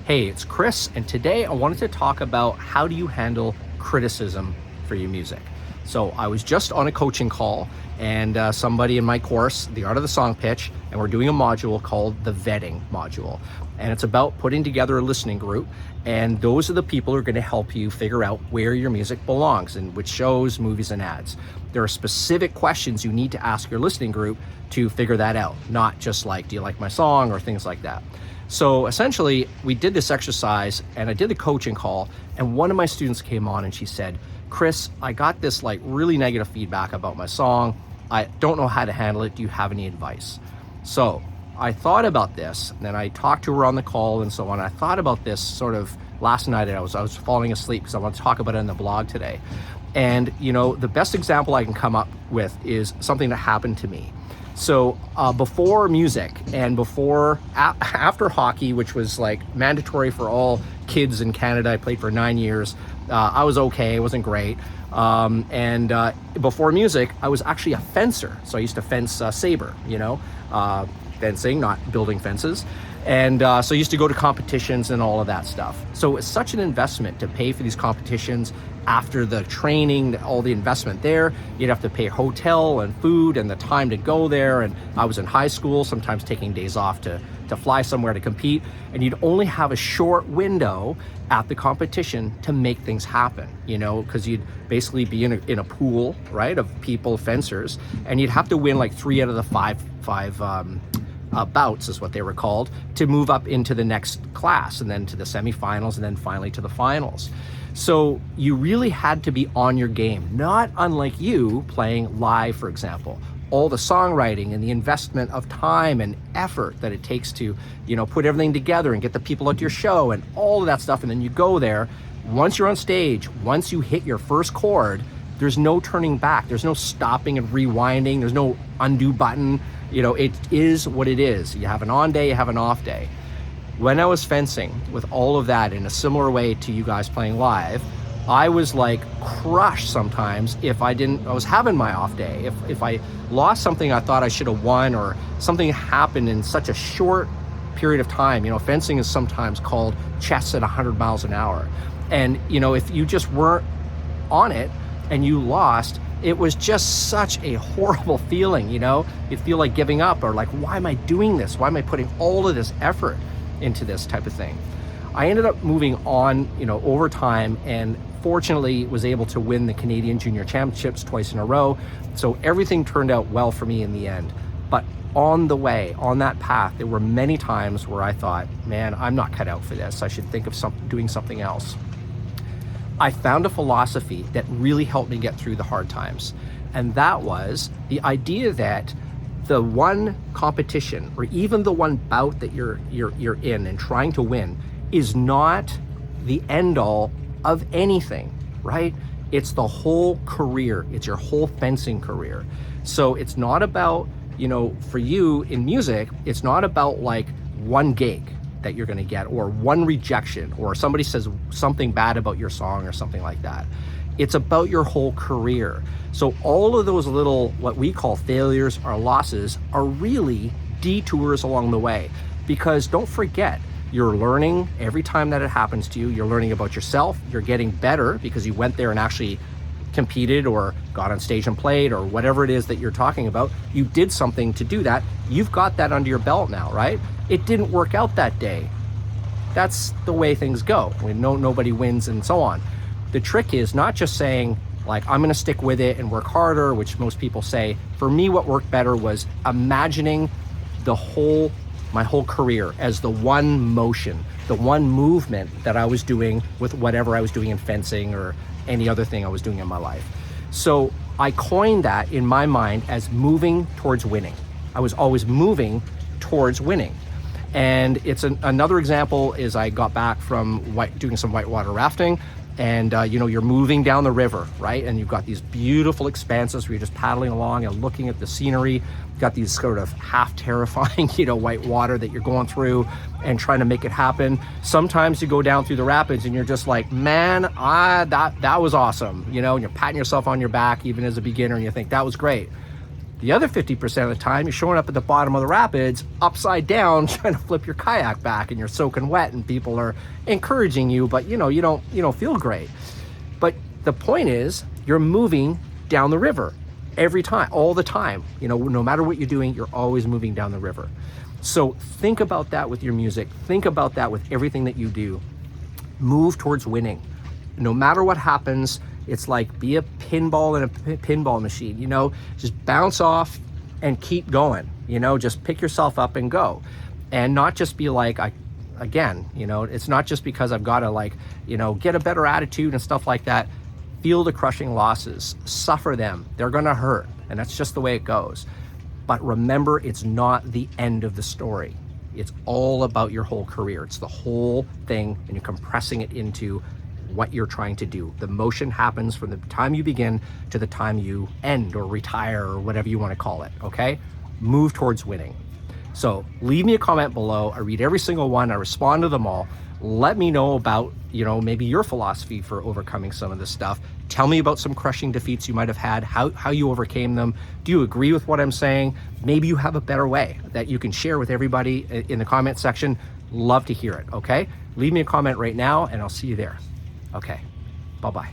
Hey, it's Chris, and today I wanted to talk about how do you handle criticism for your music. So I was just on a coaching call and somebody in my course, The Art of the Song Pitch, and we're doing a module called the vetting module. And it's about putting together a listening group, and those are the people who are going to help you figure out where your music belongs in which shows, movies, and ads. There are specific questions you need to ask your listening group to figure that out, not just like, do you like my song, or things like that. So essentially, we did this exercise and I did the coaching call, and one of my students came on and she said, Chris, I got this like really negative feedback about my song. I don't know how to handle it. Do you have any advice? So I thought about this, and then I talked to her on the call and so on. I thought about this sort of last night. I was falling asleep because I want to talk about it in the blog today. And you know, the best example I can come up with is something that happened to me. So before music and after hockey, which was like mandatory for all kids in Canada, I played for 9 years. I was okay, it wasn't great. And before music, I was actually a fencer. So I used to fence saber, fencing, not building fences. And so I used to go to competitions and all of that stuff. So it's such an investment to pay for these competitions. After the training, all the investment there, you'd have to pay hotel and food and the time to go there. And I was in high school, sometimes taking days off to fly somewhere to compete. And you'd only have a short window at the competition to make things happen, because you'd basically be in a pool, right, of people, fencers, and you'd have to win like 3 out of the five bouts is what they were called, to move up into the next class, and then to the semifinals, and then finally to the finals. So you really had to be on your game, not unlike you playing live, for example. All the songwriting and the investment of time and effort that it takes to, put everything together and get the people at your show and all of that stuff. And then you go there, once you're on stage, once you hit your first chord, there's no turning back. There's no stopping and rewinding. There's no undo button. It is what it is. You have an on day, you have an off day. When I was fencing with all of that in a similar way to you guys playing live, I was like crushed sometimes if I was having my off day. If I lost something I thought I should have won, or something happened in such a short period of time. Fencing is sometimes called chess at 100 miles an hour. And, if you just weren't on it and you lost, it was just such a horrible feeling, You'd feel like giving up, or like, why am I doing this? Why am I putting all of this effort into this type of thing? I ended up moving on, over time, and fortunately was able to win the Canadian Junior Championships twice in a row. So everything turned out well for me in the end. But on the way, on that path, there were many times where I thought, man, I'm not cut out for this. I should think of doing something else. I found a philosophy that really helped me get through the hard times. And that was the idea that the one competition, or even the one bout that you're in and trying to win, is not the end all of anything, right? It's the whole career. It's your whole fencing career. So it's not about, for you in music, it's not about like one gig that you're going to get, or one rejection, or somebody says something bad about your song or something like that. It's about your whole career. So all of those little, what we call failures or losses, are really detours along the way. Because don't forget, you're learning every time that it happens to you. You're learning about yourself. You're getting better because you went there and actually competed, or got on stage and played, or whatever it is that you're talking about. You did something to do that. You've got that under your belt now, right? It didn't work out that day. That's the way things go. Nobody wins and so on. The trick is not just saying, like, I'm going to stick with it and work harder, which most people say. For me, what worked better was imagining my whole career as the one motion, the one movement that I was doing with whatever I was doing in fencing or any other thing I was doing in my life. So I coined that in my mind as moving towards winning. I was always moving towards winning. And it's another example is I got back from doing some whitewater rafting, and you're moving down the river, right? And you've got these beautiful expanses where you're just paddling along and looking at the scenery. You've got these sort of half terrifying, white water that you're going through and trying to make it happen. Sometimes you go down through the rapids and you're just like, man, that was awesome, and you're patting yourself on your back even as a beginner, and you think that was great. The other 50% of the time, you're showing up at the bottom of the rapids, upside down, trying to flip your kayak back, and you're soaking wet, and people are encouraging you, but you don't feel great. But the point is, you're moving down the river every time, all the time. No matter what you're doing, you're always moving down the river. So think about that with your music. Think about that with everything that you do. Move towards winning. No matter what happens, it's like be a pinball in a pinball machine, just bounce off and keep going, just pick yourself up and go. And not just be like, it's not just because I've got to get a better attitude and stuff like that. Feel the crushing losses, suffer them. They're going to hurt. And that's just the way it goes. But remember, it's not the end of the story. It's all about your whole career. It's the whole thing, and you're compressing it into what you're trying to do. The motion happens from the time you begin to the time you end or retire or whatever you want to call it, okay? Move towards winning. So leave me a comment below. I read every single one. I respond to them all. Let me know about, maybe your philosophy for overcoming some of this stuff. Tell me about some crushing defeats you might have had, how you overcame them. Do you agree with what I'm saying? Maybe you have a better way that you can share with everybody in the comment section. Love to hear it, okay? Leave me a comment right now, and I'll see you there. Okay, bye-bye.